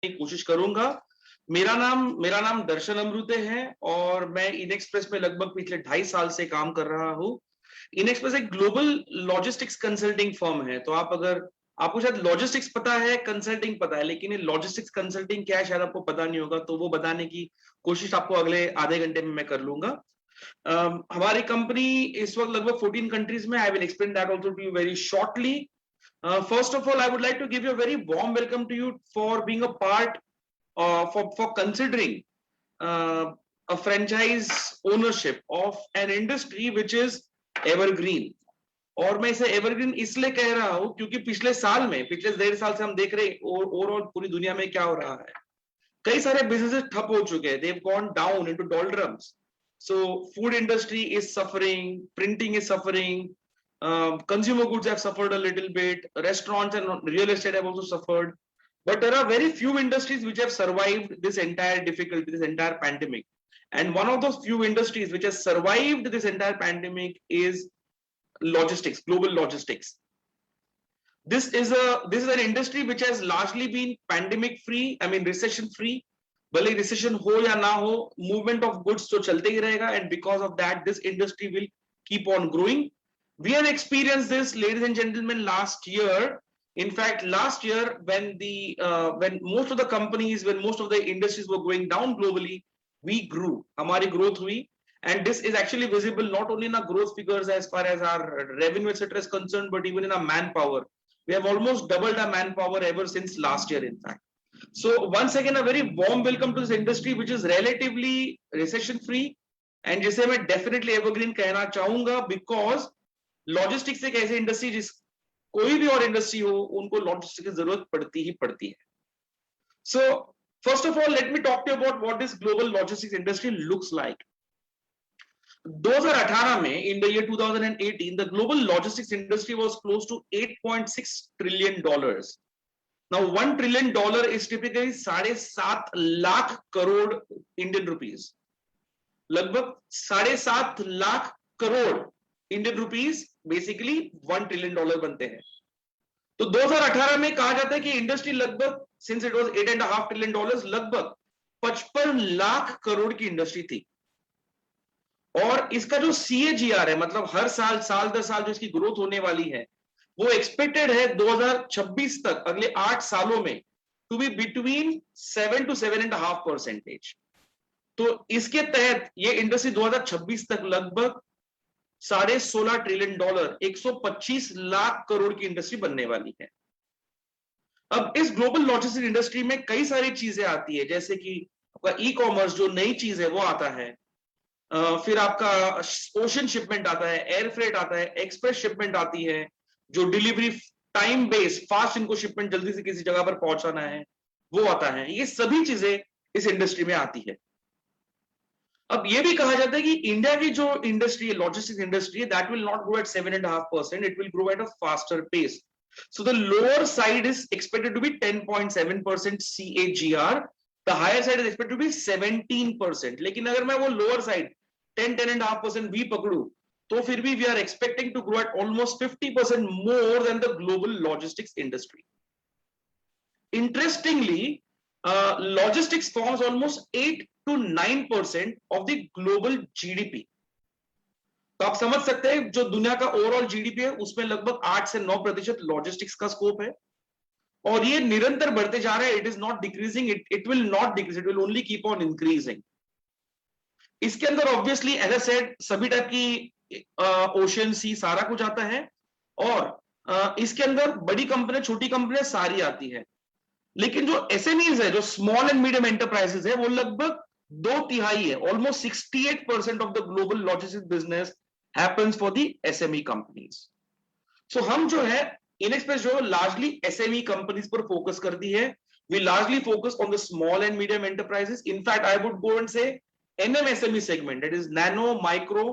की कोशिश करूंगा। मेरा नाम दर्शन अमृते है और मैं इनएक्सप्रेस में लगभग पिछले 2.5 साल से काम कर रहा हूँ। इनएक्सप्रेस एक ग्लोबल लॉजिस्टिक्स कंसल्टिंग फर्म है। तो अगर आपको शायद लॉजिस्टिक्स पता है, कंसल्टिंग पता है, लेकिन ये लॉजिस्टिक्स कंसल्टिंग क्या है शायद आपको पता नहीं होगा, तो वो बताने की कोशिश आपको अगले आधे घंटे में मैं कर लूंगा। हमारी कंपनी इस वक्त लगभग 14 कंट्रीज में। I will explain that also to you very shortly. First of all, I would like to give you a very warm welcome to you for being a part, for considering a franchise ownership of an industry which is evergreen. और मैं इसे evergreen इसलिए कह रहा हूं क्योंकि पिछले 1.5 साल से हम देख रहे हैं ओवरऑल पूरी दुनिया में क्या हो रहा है। कई सारे बिजनेसेस ठप हो चुके हैं, they've gone down into doldrums. So food industry is suffering, printing is suffering, consumer goods have suffered a little bit, restaurants and real estate have also suffered, but there are very few industries which have survived this entire difficulty, this entire pandemic. And one of those few industries which has survived this entire pandemic is logistics, global logistics. This is an industry which has largely been pandemic free, I mean recession free. भले recession हो या ना हो, movement of goods तो चलते ही रहेगा, and because of that this industry will keep on growing. We have experienced this, ladies and gentlemen, last year. In fact, last year when most of the companies, when most of the industries were going down globally, we grew. हमारी growth हुई, and this is actually visible not only in our growth figures as far as our revenue etc. is concerned, but even in our manpower. We have almost doubled our manpower ever since last year, in fact. So once again, a very warm welcome to this industry which is relatively recession free, and जिसे मैं definitely evergreen कहना चाहूंगा, because logistics एक ऐसी industry जिस कोई भी और इंडस्ट्री हो उनको लॉजिस्टिक्स की जरूरत पड़ती ही पड़ती है. So first of all let me talk to about what this global logistics industry looks like. 2018 में, in the year 2018, the global logistics industry was close to $8.6 trillion. Now, $1 trillion is typically 7.5 lakh crore Indian rupees. लगभग 7.5 lakh crore Indian rupees basically $1 trillion बनते हैं. तो 2018 में कहा जाता है कि इंडस्ट्री लगभग, सिंस इट वाज $8.5 trillion, लगभग 55 लाख करोड़ की इंडस्ट्री थी. और इसका जो CAGR है, मतलब हर साल दर साल जो इसकी ग्रोथ होने वाली है, वो एक्सपेक्टेड है 2026 तक, अगले 8 सालों में, टू बी बिटवीन 7 to 7.5%. तो इसके तहत ये इंडस्ट्री 2026 तक लगभग $16.5 trillion, 125 लाख करोड़ की इंडस्ट्री बनने वाली है. अब इस ग्लोबल लॉजिस्टिक्स इंडस्ट्री में कई सारी चीजें आती है, जैसे कि आपका ई कॉमर्स जो नई चीज है वो आता है, फिर आपका ओशन शिपमेंट आता है, एयर फ्रेट आता है, एक्सप्रेस शिपमेंट आती है, जो डिलीवरी टाइम बेस्ड, फास्ट इनको शिपमेंट जल्दी से किसी जगह पर पहुंचाना है, वो आता है. ये सभी चीजें इस इंडस्ट्री में आती है. अब ये भी कहा जाता है कि इंडिया की जो इंडस्ट्री है, लॉजिस्टिक्स इंडस्ट्री है, that will not grow at 7.5%, it will grow at a faster pace. So the lower side is expected to be 10.7% CAGR. The higher side is expected to be 17%. लेकिन अगर मैं वो lower side 10.5% भी पकड़ू, तो फिर भी we are expecting to grow at almost 50% more than the global logistics industry. Interestingly, logistics forms almost 8 to 9% of the global GDP. तो आप समझ सकते हैं जो दुनिया का ओवरऑल जीडीपी है उसमें लगभग 8 से 9% लॉजिस्टिक्स का स्कोप है, और ये निरंतर बढ़ते जा रहा है. It is not decreasing, it will not decrease, it will only keep on increasing. इसके अंदर ऑब्वियसली एज आई सेड सभी टाइप की ओशन सी सारा कुछ आता है, और इसके अंदर बड़ी कंपनियां छोटी कंपनियां सारी आती है. लेकिन जो एसएमईज है, जो स्मॉल एंड मीडियम एंटरप्राइजेस है, वो लगभग 2/3 है. Almost 68% of the global logistics business happens for the SME companies. So हम जो है इनएक्सप्रेस जो largely SME companies पर फोकस करती है. We largely focus on the small and medium enterprises. In fact, I would go and say NMSME segment, that is nano, micro,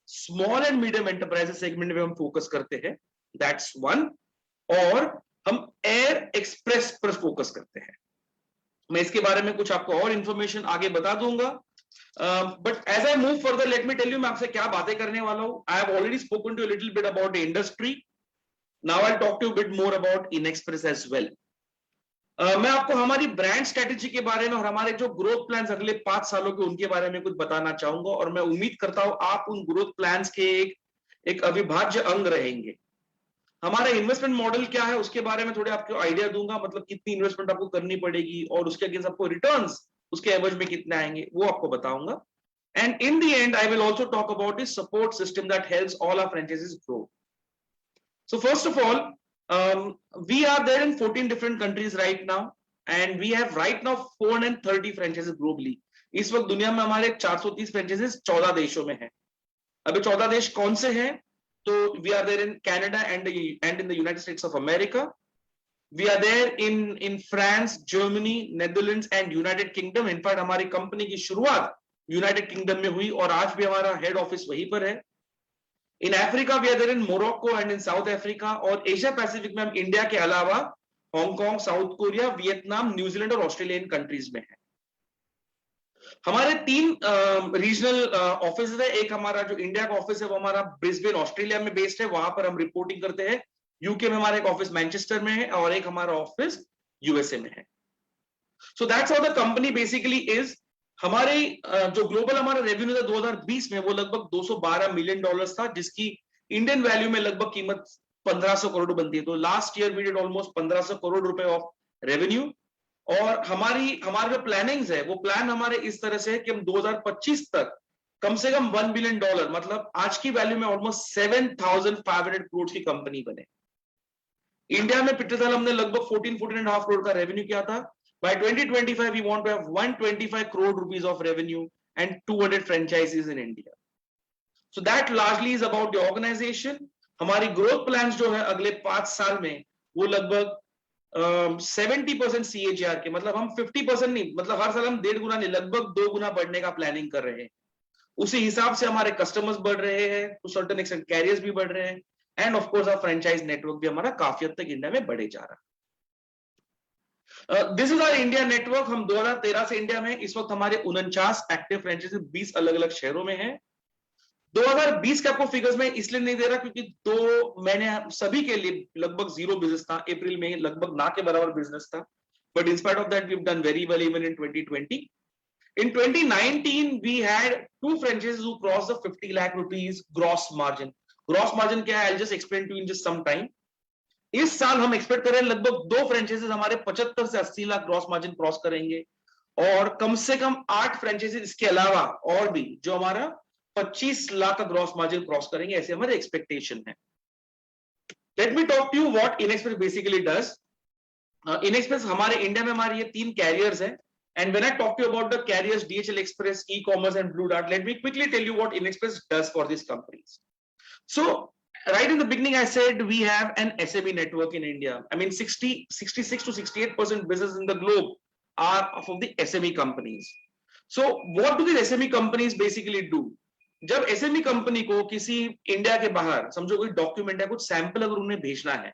small and medium enterprises segment में हम focus करते हैं. That's one. और हम air express पर focus करते हैं. मैं इसके बारे में कुछ आपको और इंफॉर्मेशन आगे बता दूंगा. But as I move further, let me tell you मैं आपसे क्या बातें करने वाला हूं. I have already spoken to you a little bit about the industry. Now I'll talk to you a bit more about InExpress as well. मैं आपको हमारी ब्रांड स्ट्रेटेजी के बारे में और हमारे जो ग्रोथ प्लान्स अगले 5 सालों के उनके बारे में कुछ बताना चाहूंगा, और मैं उम्मीद करता हूं आप उन ग्रोथ प्लान्स के एक अविभाज्य अंग रहेंगे। हमारा इन्वेस्टमेंट मॉडल क्या है उसके बारे में थोड़े आपको आइडिया दूंगा, मतलब कितनी इन्वेस्टमेंट आपको करनी पड़ेगी और उसके अगेंस्ट आपको रिटर्न्स उसके एवज में कितने आएंगे वो आपको बताऊंगा। And in the end I will also talk about the support system that helps all our franchisees grow. So first of all, we are there in 14 different countries right now, and we have right now 430 franchises globally. इस वक्त दुनिया में हमारे 430 franchises 14 देशों में हैं। अभी 14 देश कौन से हैं? तो we are there in Canada and in the United States of America. We are there in France, Germany, Netherlands and United Kingdom. In fact हमारी कंपनी की शुरुआत यूनाइटेड किंगडम में हुई और आज भी हमारा हेड ऑफिस वहीं पर है। In Africa we are there in Morocco and in South Africa, और एशिया पैसिफिक में हम इंडिया के अलावा Hong Kong, South Korea, Vietnam, New Zealand और ऑस्ट्रेलियन कंट्रीज में है। हमारे 3 रीजनल ऑफिस है। एक हमारा जो इंडिया का ऑफिस है वो हमारा ब्रिस्बेन ऑस्ट्रेलिया में बेस्ड है, वहां पर हम रिपोर्टिंग करते हैं। यूके में हमारा एक ऑफिस मैनचेस्टर में है और एक हमारा ऑफिस यूएसए में है। So that's how the company basically is. हमारे जो ग्लोबल हमारा रेवेन्यू था 2020 में वो लगभग 212 मिलियन डॉलर्स था, जिसकी इंडियन वैल्यू में लगभग कीमत 1500 करोड़ बनती है। तो last year we did almost 1500 crore रुपए ऑफ रेवेन्यू। और हमारे जो प्लानिंग्स है वो प्लान हमारे इस तरह से है कि हम 2025 तक कम से कम $1 बिलियन, मतलब आज की वैल्यू में ऑलमोस्ट 7,500 करोड़ की कंपनी बने। इंडिया में पिछले साल हमने लगभग 14.5 करोड़ का रेवेन्यू किया था। By 2025, we want to have 125 crore rupees of revenue and 200 franchises in India. So that largely is about the organization. हमारी growth plans जो है अगले 5 साल में वो लगभग 70% CAGR के, मतलब हम 50% नहीं, मतलब हर साल हम 1.5 गुना नहीं, लगभग 2 गुना बढ़ने का प्लानिंग कर रहे हैं। उसी हिसाब से हमारे कस्टमर्स बढ़ रहे हैं, टू सर्टेन एक्सटेंट कैरियर्स भी बढ़ रहे हैं, end of course franchise network भी हमारा काफी हद तक इंडिया में बढ़े जा रहा है। This is our India network. हम 2013 से इंडिया में, इस वक्त हमारे 49 एक्टिव फ्रेंचाइजी 20 अलग अलग शहरों में हैं। 2020 के आपको फिगर्स में इसलिए नहीं दे रहा क्योंकि 2 महीने सभी के लिए लगभग 0 बिजनेस था। अप्रैल में लगभग ना के बराबर बिजनेस था, but in spite of that we have done very well even in 2020। In 2019 we had 2 franchises who crossed the 50 lakh rupees gross margin. Gross margin क्या है? I'll just explain to you in just some time. इस साल हम expect कर रहे हैं लगभग 2 franchises हमारे 75 से 80 लाख ग्रॉस मार्जिन क्रॉस करेंगे, और कम से कम 8 फ्रेंचाइजीज इसके अलावा और भी जो हमारा 25 लाख का ग्रॉस मार्जिन क्रॉस करेंगे, ऐसे हमारे एक्सपेक्टेशन है। Let me talk to you what InXpress basically does. InXpress हमारे इंडिया में हमारे ये 3 कैरियर्स हैं, and when I talk to you about the carriers DHL Express, e-commerce and Blue Dart, let me quickly tell you what InExpress does for these companies. So right in the beginning I said we have an SME network in India. I mean 66 to 68% business in the globe are from the SME companies. So what do these SME companies basically do? जब SME company को किसी India के बाहर समझो कोई document है, कुछ sample अगर उन्हें भेजना है,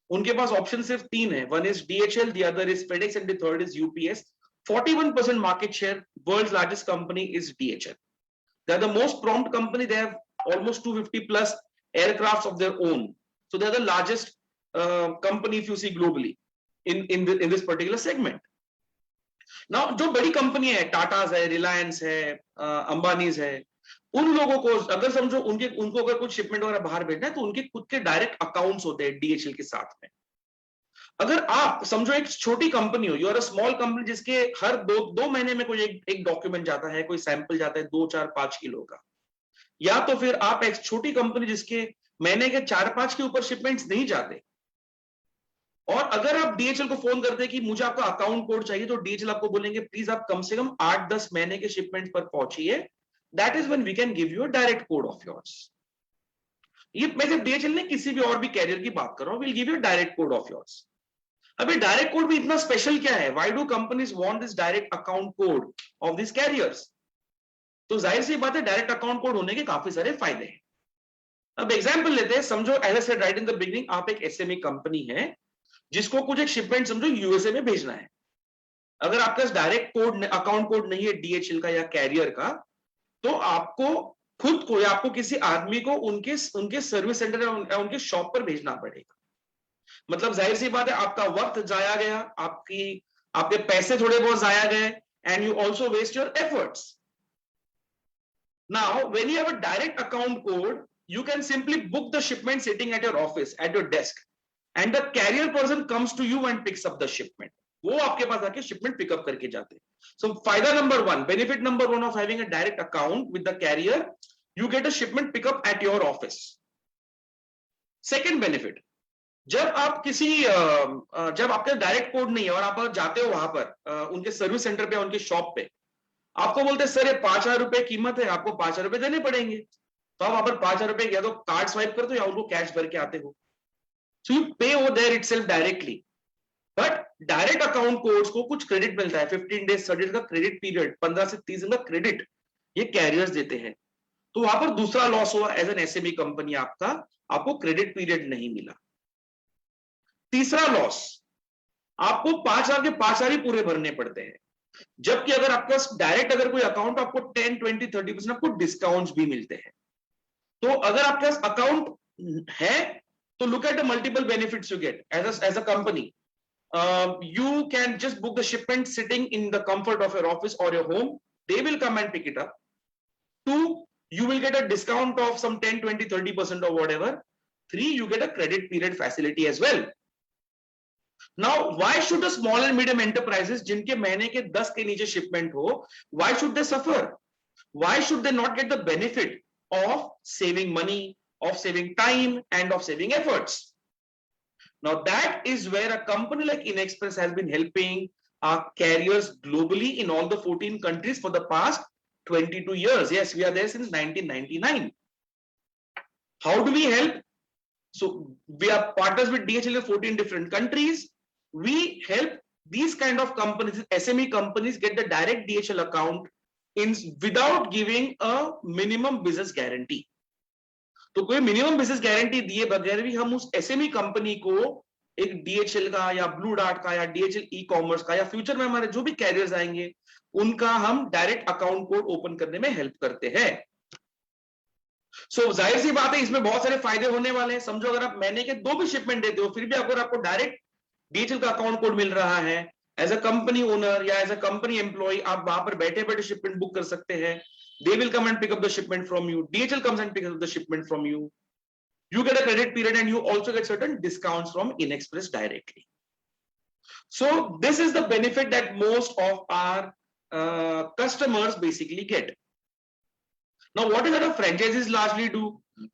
उनके पास ऑप्शन सिर्फ 3 है। One is DHL, the other is FedEx and the third is UPS. 41% market share, world's largest company is DHL. They are the most prompt company. They have almost 250 plus aircrafts of their own. So they are the largest company if you see globally in this particular segment. Now जो बड़ी company है, टाटास है, रिलायंस है, अंबानीज है, उन लोगों को अगर समझो उनको अगर कुछ शिपमेंट वगैरह बाहर भेजना है तो उनके खुद के डायरेक्ट अकाउंट्स होते हैं DHL के साथ में। अगर आप समझो एक छोटी कंपनी हो, you are a small company जिसके हर 2 महीने में कोई एक डॉक्यूमेंट जाता है, कोई सैंपल जाता है 2, 4, 5 किलो का, या तो फिर आप एक छोटी कंपनी जिसके महीने के 4-5 के ऊपर शिपमेंट्स नहीं जाते, और अगर आप DHL को फोन करते हैं कि मुझे आपका अकाउंट कोड चाहिए, तो DHL आपको बोलेंगे प्लीज आप कम से कम 8-10 महीने के शिपमेंट पर पहुंचिए, that is when we can give you a direct code of yours. ये मैं जब DHL ने किसी भी और भी कैरियर की बात कर रहा हूं, will give you direct code of yours. अभी डायरेक्ट कोड भी इतना स्पेशल क्या है? Why do companies want this direct account code of this carriers? तो जाहिर सी बात है डायरेक्ट अकाउंट कोड होने के काफी सारे फायदे हैं। अब एग्जांपल लेते हैं, समझो as I said right in the beginning, आप एक SME कंपनी है जिसको कुछ एक शिपमेंट समझो यूएसए में भेजना है। अगर आपके पास डायरेक्ट कोड अकाउंट कोड नहीं है DHL का या कैरियर का, तो आपको खुद को या आपको किसी आदमी को उनके सर्विस सेंटर या उनके शॉप पर भेजना पड़ेगा। मतलब जाहिर सी बात है आपका वक्त जाया गया, आपके पैसे थोड़े बहुत जाया गए, and you also waste your efforts. Now, when you have a direct account code, you can simply book the shipment sitting at your office, at your desk, and the carrier person comes to you and picks up the shipment. वो आपके पास आके shipment pick up करके जाते हैं. So, फायदा number one, benefit number one of having a direct account with the carrier, you get a shipment pick up at your office. Second benefit, जब आप जब आपका डायरेक्ट कोड नहीं है और आप जाते हो वहां पर उनके सर्विस सेंटर पे, उनके शॉप पे, आपको बोलते हैं सर ये 5,000 रुपए कीमत है, आपको 5,000 रुपए देने पड़ेंगे. तो आप वहां पर 5,000 रुपए या तो कार्ड स्वाइप करते हो या उनको कैश भर के आते हो. So you pay over there itself directly. But direct account codes को कुछ क्रेडिट मिलता है, 15 डेज 30 डेज का क्रेडिट पीरियड, 15 से 30 दिन का क्रेडिट ये कैरियर्स देते हैं. तो वहां पर दूसरा लॉस हुआ, एज एन एसएमई कंपनी आपको क्रेडिट पीरियड नहीं मिला. तीसरा लॉस, आपको 5,000 के 5,000 ही पूरे भरने पड़ते हैं, जबकि अगर आपके पास डायरेक्ट अगर कोई अकाउंट, आपको 10, 20, 30% आपको डिस्काउंट्स भी मिलते हैं. तो अगर आपके पास अकाउंट है तो look at the multiple benefits you get as a company. You can just book the shipment sitting in the comfort of your office or your home. They will come and pick it up. 2, you will get a discount of some 10, 20, 30% or whatever. 3, you get a credit period facility as well. Now, why should the small and medium enterprises, जिनके महीने के 10 के नीचे shipment हो, why should they suffer? Why should they not get the benefit of saving money, of saving time, and of saving efforts? Now, that is where a company like InExpress has been helping our carriers globally in all the 14 countries for the past 22 years. Yes, we are there since 1999. How do we help? So, we are partners with DHL in 14 different countries. We help these kind of companies, SME companies, get the direct DHL account without giving a minimum business guarantee. तो कोई minimum business guarantee दिए बगैर भी हम उस SME company को एक DHL का या ब्लू डार्ट का या डीएचएल ई कॉमर्स का या फ्यूचर में हमारे जो भी कैरियर्स आएंगे उनका हम डायरेक्ट अकाउंट कोड ओपन करने में हेल्प करते हैं. सो जाहिर सी बात है इसमें बहुत सारे फायदे होने वाले हैं. समझो अगर आप महीने के 2 भी शिपमेंट देते हो फिर भी अगर आपको डायरेक्ट डीएचएल का अकाउंट कोड मिल रहा है, एज अ कंपनी ओनर या एज अ कंपनी एम्प्लॉय आप वहां पर बैठे बैठे शिपमेंट बुक कर सकते हैं. They will come and pick up the shipment from you. DHL comes and picks up the shipment from you. You get a credit period and you also get certain discounts from InExpress directly. So this is the benefit that most of our customers basically get. Now, what is that a franchises largely do?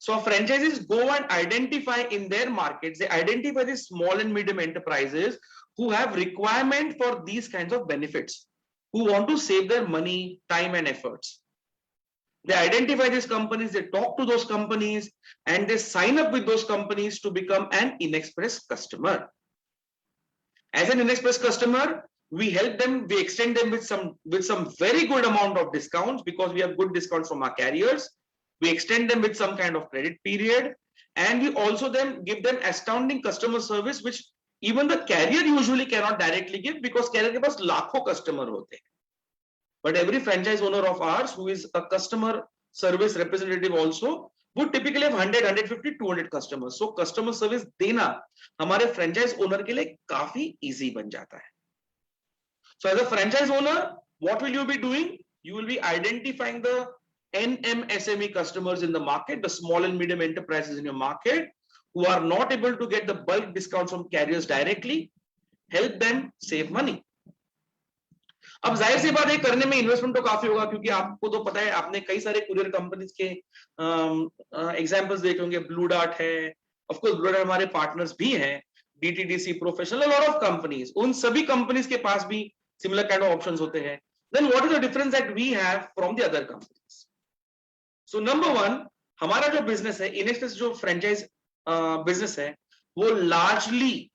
So franchises go and identify in their markets, they identify the small and medium enterprises who have requirement for these kinds of benefits, who want to save their money, time and efforts. They identify these companies, they talk to those companies, and they sign up with those companies to become an InExpress customer. As an InExpress customer, we help them, we extend them with some very good amount of discounts because we have good discounts from our carriers. We extend them with some kind of credit period, and we also then give them astounding customer service, which even the carrier usually cannot directly give because carrier के पास लाखों customer होते हैं. But every franchise owner of ours who is a customer service representative also would typically have 100, 150, 200 customers. So customer service देना हमारे franchise owner के लिए काफी easy बन जाता है. So as a franchise owner, what will you be doing? You will be identifying the NMSME customers in the market, the small and medium enterprises in your market who are not able to get the bulk discounts from carriers directly. Help them save money. अब जाहिर सी बात है करने में investment तो काफी होगा क्योंकि आपको तो पता है आपने कई सारे कुरियर कंपनीज के एग्जांपल्स देखे होंगे. ब्लू डार्ट है, ऑफ कोर्स ब्लू डार्ट हमारे पार्टनर्स भी हैं, DTDC, professional, lot of companies. उन सभी कंपनीज के पास भी सिमिलर काइंड ऑफ ऑप्शंस होते हैं. Then what is the difference that we have from the other companies? So number 1, हमारा जो बिजनेस है InExpress जो फ्रेंचाइज बिजनेस है वो लार्जली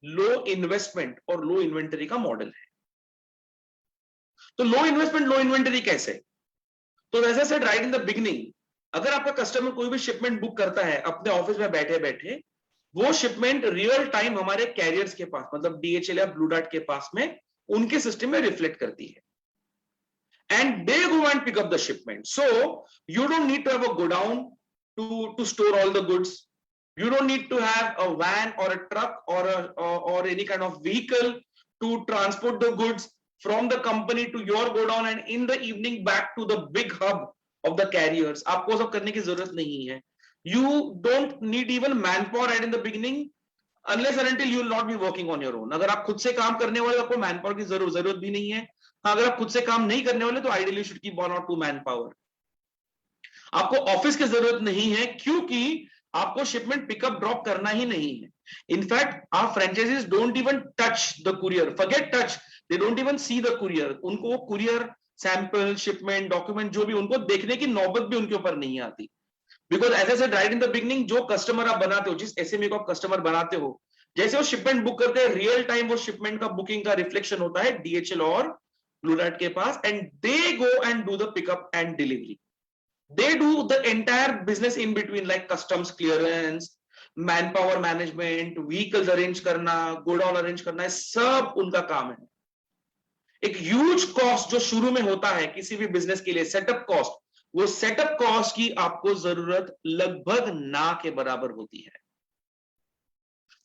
लो इन्वेस्टमेंट और लो इन्वेंटरी का मॉडल है. तो लो इन्वेस्टमेंट लो इन्वेंटरी कैसे? तो वैसे said right in the beginning, अगर आपका कस्टमर कोई भी शिपमेंट बुक करता है अपने ऑफिस में बैठे बैठे, वो शिपमेंट रियल टाइम हमारे कैरियर्स के पास मतलब डीएचएल या ब्लू डार्ट के पास में उनके सिस्टम में रिफ्लेक्ट करती है. And they go and pick up the shipment. So you don't need to have a godown to store all the goods. You don't need to have a van or a truck or any kind of vehicle to transport the goods from the company to your godown and in the evening back to the big hub of the carriers. आपको सब करने की जरूरत नहीं है. You don't need even manpower right in the beginning unless and until you will not be working on your own. अगर आप खुद से काम करने वाले आपको manpower की जरूरत भी नहीं है. अगर आप खुद से काम नहीं करने वाले तो ideally you should keep 1 or 2 manpower. आपको ऑफिस की जरूरत नहीं है क्योंकि आपको शिपमेंट पिकअप ड्रॉप करना ही नहीं है. In fact our franchisees don't even touch the courier, forget touch, they don't even see the courier. उनको वो कुरियर सैंपल शिपमेंट डॉक्यूमेंट जो भी उनको देखने की नौबत भी उनके ऊपर नहीं आती. Because as I said right in the beginning, जो कस्टमर आप बनाते हो, जिस एसएमई को आप कस्टमर बनाते हो, जैसे वो शिपमेंट बुक करते हैं रियल टाइम वो शिपमेंट का बुकिंग का रिफ्लेक्शन होता है डीएचएल और ब्लू डार्ट के पास, and they go and do the pickup and delivery. They do the entire business in between, like customs clearance, manpower management, vehicles arrange करना, godown arrange करना, सब उनका काम है. एक huge cost जो शुरू में होता है किसी भी बिजनेस के लिए, सेटअप कॉस्ट, वो सेटअप कॉस्ट की आपको जरूरत लगभग ना के बराबर होती है.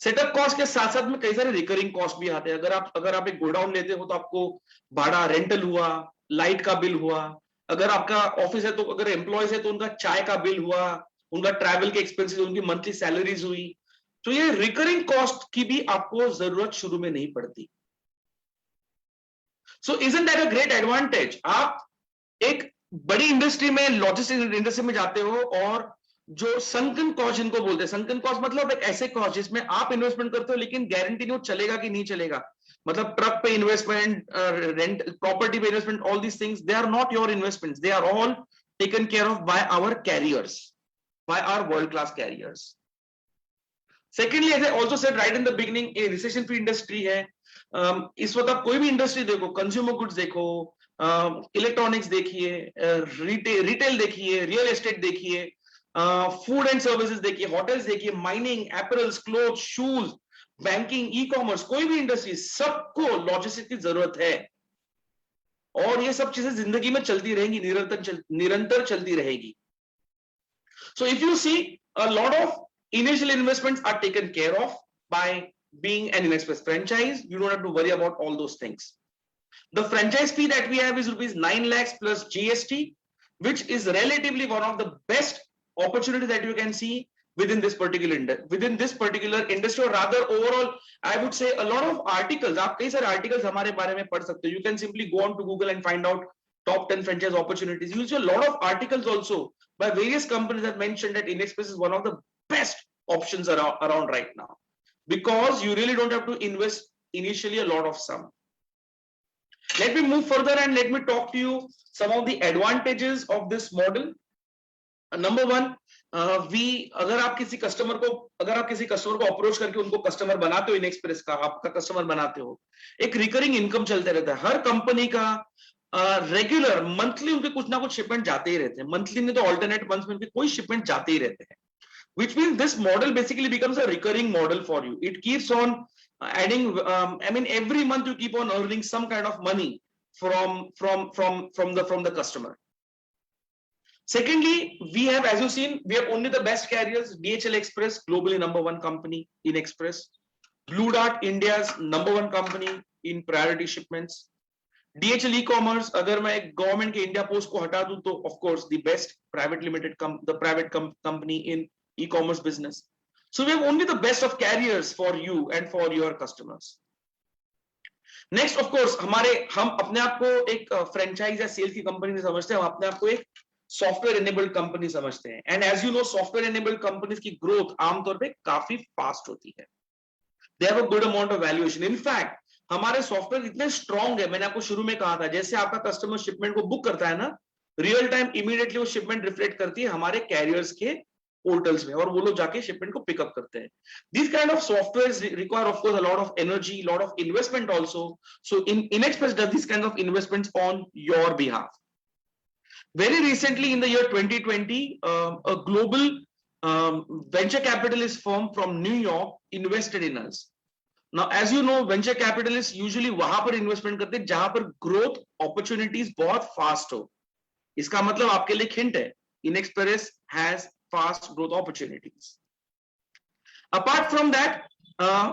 सेटअप कॉस्ट के साथ साथ में कई सारे रिकरिंग कॉस्ट भी आते हैं. अगर आप एक गोडाउन लेते हो तो आपको भाड़ा, रेंटल हुआ, लाइट का बिल हुआ, अगर आपका ऑफिस है तो अगर एम्प्लॉयज है तो उनका चाय का बिल हुआ, उनका ट्रैवल के एक्सपेंसेस, उनकी मंथली सैलरीज हुई. तो ये रिकरिंग कॉस्ट की भी आपको जरूरत शुरू में नहीं पड़ती. सो isn't that a great advantage? आप एक बड़ी इंडस्ट्री में, लॉजिस्टिक्स इंडस्ट्री में जाते हो और जो संकन कॉस्ट जिनको बोलते हैं, संकन कॉस्ट मतलब एक ऐसे कॉस्ट जिसमें आप इन्वेस्टमेंट करते हो लेकिन गारंटी नहीं वो चलेगा कि नहीं चलेगा. मतलब ट्रक पे इन्वेस्टमेंट, रेंट, प्रॉपर्टी पे investment, all these things they are not your investments, they are all taken care of by our carriers, by our world class carriers. Secondly, as I also said right in the beginning, ये recession free industry है. इस वक्त आप कोई भी industry देखो, consumer goods देखो, electronics देखिए, रिटेल देखिए, रियल एस्टेट देखिए, फूड एंड सर्विसेज देखिए, होटल्स देखिए, mining, एपरल्स, cloth, shoes, banking, e commerce, कोई भी इंडस्ट्री, सबको लॉजिस्टिक्स की जरूरत है. और ये सब चीजें जिंदगी में चलती रहेंगी, निरंतर चलती रहेगी. So if you see, a lot of initial investments are taken care of by being an InExpress franchise. You don't have to worry about all those things. The franchise fee that we have is rupees 9 lakhs plus GST, which is relatively one of the best opportunities that you can see within this particular industry, or rather overall I would say a lot of articles. आप कई सारे articles हमारे बारे में पढ़ सकते हो. You can simply go on to Google and find out top 10 franchise opportunities. You will see a lot of articles also by various companies that mentioned that InExpress is one of the best options around right now, because you really don't have to invest initially a lot of sum. Let me move further and let me talk to you some of the advantages of this model. Number one, अगर आप किसी customer को approach करके उनको customer बनाते हो, InExpress का आपका कस्टमर बनाते हो, एक रिकरिंग इनकम चलते रहता है. हर कंपनी का रेगुलर मंथली उनके कुछ ना कुछ शिपमेंट जाते ही रहते हैं. मंथली नहीं तो ऑल्टरनेट मंथ में उनके कोई शिपमेंट जाते ही रहते हैं. Which means this model basically becomes a recurring model for you. It keeps on adding. Every month you keep on earning some kind of money from the customer. Secondly, we have, as you've seen, we have only the best carriers. DHL Express, globally #1 company in Express. Blue Dart, India's #1 company in priority shipments. DHL e-commerce, अगर मैं government के India post को हटा दूं तो of course the best private limited the private company in e-commerce business. So we have only the best of carriers for you and for your customers. Next, of course, हम अपने आप को एक franchise या सेल की company नहीं समझते, हम अपने आप को एक सॉफ्टवेयर एनेबल्ड कंपनी समझते हैं. And as you know, software enabled companies की ग्रोथ आमतौर पे काफी फास्ट होती है. They have a good amount of valuation. In fact हमारे सॉफ्टवेयर इतने स्ट्रॉन्ग है, मैंने आपको शुरू में कहा था, जैसे आपका कस्टमर शिपमेंट को बुक करता है ना, रियल टाइम इमीडिएटली वो शिपमेंट रिफ्लेक्ट करती है हमारे कैरियर्स के पोर्टल्स में, और वो लोग जाके शिपमेंट को पिकअप करते हैं. This kind of softwares require of course a lot of energy, lot of investment also. So InExpress does this kind of investments on your behalf. Very recently in the year 2020, a global venture capitalist firm from New York invested in us. Now, as you know, venture capitalists usually वहां पर investment करते हैं जहां पर growth opportunities बहुत fast हो. इसका मतलब आपके लिए हिंट है, InExpress has fast growth opportunities. Apart from that,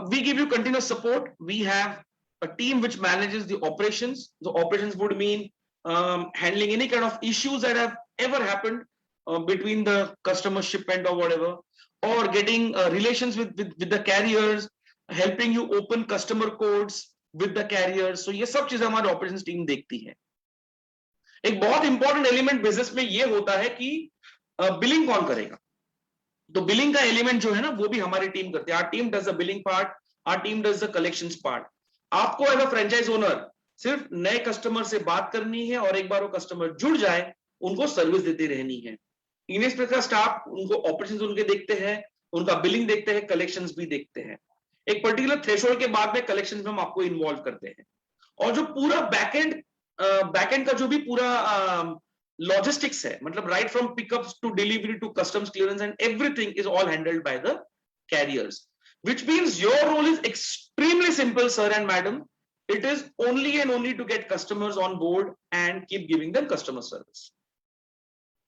we give you continuous support. We have a team which manages the operations. The operations would mean handling any kind of issues that have ever happened between the customer shipment or whatever, or getting relations with the carriers, helping you open customer codes with the carriers. So ये सब चीजें हमारी operations team देखती है. एक बहुत important element business में ये होता है कि बिलिंग कौन करेगा. तो बिलिंग का एलिमेंट जो है ना वो भी हमारी टीम करती है. Our team does the billing part, our team does the collections part. आपको एज अ फ्रेंचाइज ओनर सिर्फ नए कस्टमर से बात करनी है और एक बार वो कस्टमर जुड़ जाए उनको सर्विस देती रहनी है. इनएक्सप्रेस का स्टाफ उनको ऑपरेशंस उनके देखते हैं, उनका बिलिंग देखते हैं, कलेक्शंस भी देखते हैं. एक पर्टिकुलर थ्रेशोल्ड के बाद में कलेक्शंस में हम आपको इन्वॉल्व करते हैं. और जो पूरा बैकएंड का जो भी पूरा लॉजिस्टिक्स है, मतलब right from pickups to delivery to customs clearance and everything is all handled by the carriers, which means your role is extremely simple, sir and madam. It is only and only to get customers on board and keep giving them customer service.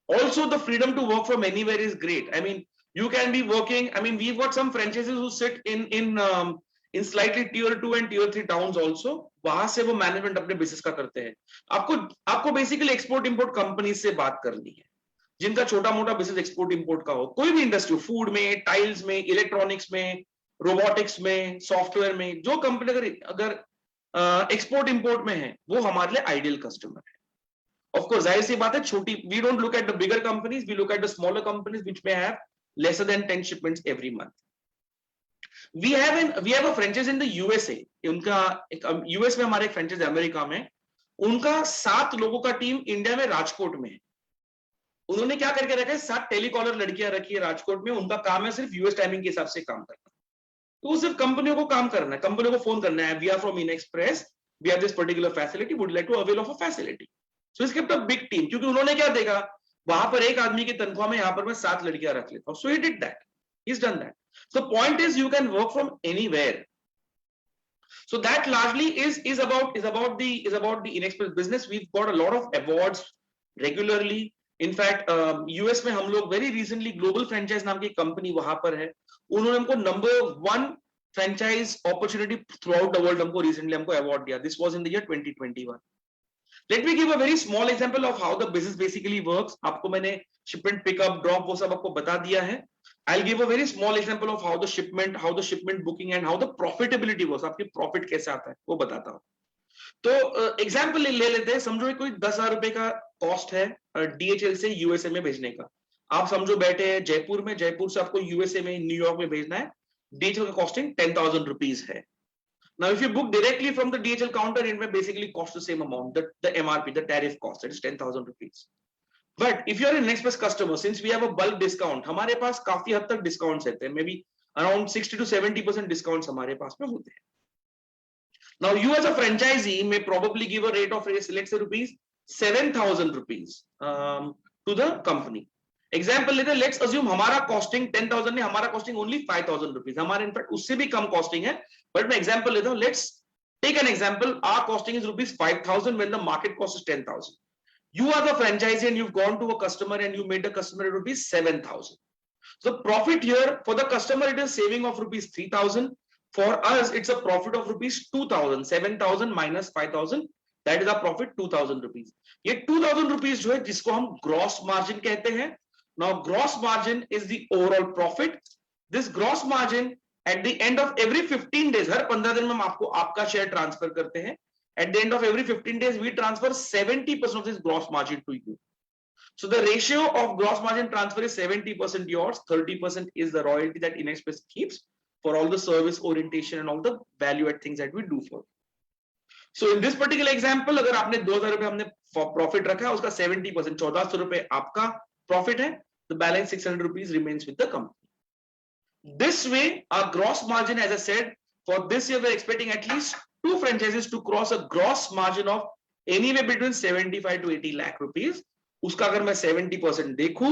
Also, the freedom to work from anywhere is great. I mean, you can be working. I mean, we've got some franchises who sit in slightly tier 2 and tier 3 towns also. वहां से वो management अपने business का करते हैं. आपको basically export import company से बात करनी है जिनका छोटा मोटा बिजनेस एक्सपोर्ट इंपोर्ट का हो, कोई भी इंडस्ट्री, फूड में, टाइल्स में, इलेक्ट्रॉनिक्स में, रोबोटिक्स में, सॉफ्टवेयर में, जो कंपनी अगर एक्सपोर्ट इंपोर्ट में है वो हमारे लिए आइडियल कस्टमर है. ऑफ कोर्स जाहिर सी बात है, छोटी, we don't look at the bigger companies, we look at the smaller companies which may have lesser than 10 shipments every month. We have a franchise in the USA. उनका US में हमारे एक franchise America में, उनका 7 लोगों का team India में राजकोट में है. उन्होंने क्या करके रखा है, 7 टेलीकॉलर लड़कियां रखी है राजकोट में. उनका काम है सिर्फ यूएस टाइमिंग के हिसाब से काम करना. तो सिर्फ कंपनियों को काम करना है, कंपनियों को फोन करना है, we are from in express, we have this particular facility, would like to avail of a facility. So it's kept a big team, क्योंकि उन्होंने क्या देखा, वहां पर एक आदमी की तनख्वाह में यहां पर मैं 7 लड़कियां रख लेता हूं. So he did that, he is done that. So point is you can work from anywhere. So that largely is about the InExpress business. We've got a lot of awards regularly. In fact, US में हम लोग very recently Global Franchise नाम की company वहां पर है, उन्होंने हमको number 1 franchise opportunity throughout the world हमको recently हमको award दिया. This was in the year 2021. Let me give a very small example of how the business basically works. आपको मैंने shipment pickup, drop वो सब आपको बता दिया है. I'll give a very small example of how the shipment booking and how the profitability works. आपकी profit कैसे आता है वो बताता हूँ. तो एग्जाम्पल ले लेते हैं. समझो कोई 10,000 रुपए का कॉस्ट है DHL से यूएसए में भेजने का. आप समझो बैठे हैं जयपुर में, जयपुर से आपको यूएसए में, न्यूयॉर्क में भेजना है. DHL का कॉस्टिंग 10,000 रुपीज है. Now, if you book directly from the DHL counter, it may basically cost the same amount, the MRP, the tariff cost, that is 10,000 rupees. But if you are an Express customer, since we have a bulk discount, हमारे पास काफी हद तक discounts रहते हैं, maybe around 60 to 70% discounts हमारे पास में होते हैं. Now, you as a franchisee may probably give a rate of, let's say, rupees 7,000 rupees to the company. Example लेते हैं, लेट्स अज्यूम हमारा कॉस्टिंग 10,000 नहीं, हमारा कॉस्टिंग ओनली 5,000 रुपीज. हमारे इनफैक्ट उससे भी कम कॉस्टिंग है, बट मैं एग्जाम्पल लेता हूं. Let's take an example, our costing is rupees 5,000 when the market cost is 10,000. You are the franchisee and you've gone to a customer and you made the customer rupees 7,000. So profit here for the customer, it is saving of rupees 3,000. For us, it's a profit of rupees 2,000. 7,000 minus 5,000, that is our profit 2,000 rupees. ये 2,000 rupees जो है जिसको हम gross margin कहते हैं. Now, gross margin is the overall profit. This gross margin at the end of every 15 days, हर 15 दिन में हम आपको आपका शेयर ट्रांसफर करते हैं. At the end of every 15 days, we transfer 70% of this gross margin to you. So the ratio of gross margin transfer is 70% yours, 30% is the royalty that InExpress keeps for all the service orientation and all the value add things that we do for. So in this particular example, अगर आपने 2,000 रुपए हमने profit रखा है, उसका 70% 1,400 रुपए आपका profit है. The balance 600 rupees remains with the company. This way, our gross margin, as I said, for this year we're expecting at least 2 franchises to cross a gross margin of anywhere between 75 to 80 lakh rupees. उसका अगर मैं 70% देखूं,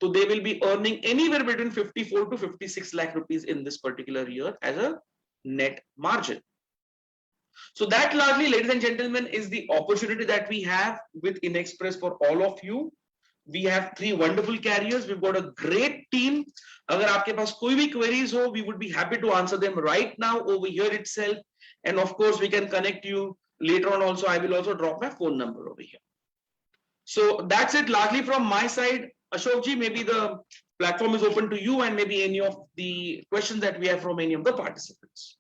तो they will be earning anywhere between 54 to 56 lakh rupees in this particular year as a net margin. So that largely, ladies and gentlemen, is the opportunity that we have with InExpress for all of you. We have 3 wonderful carriers. We've got a great team. अगर आपके पास कोई भी queries हो, we would be happy to answer them right now over here itself. And of course, we can connect you later on also. I will also drop my phone number over here. So that's it largely from my side. Ashok ji, maybe the platform is open to you and maybe any of the questions that we have from any of the participants.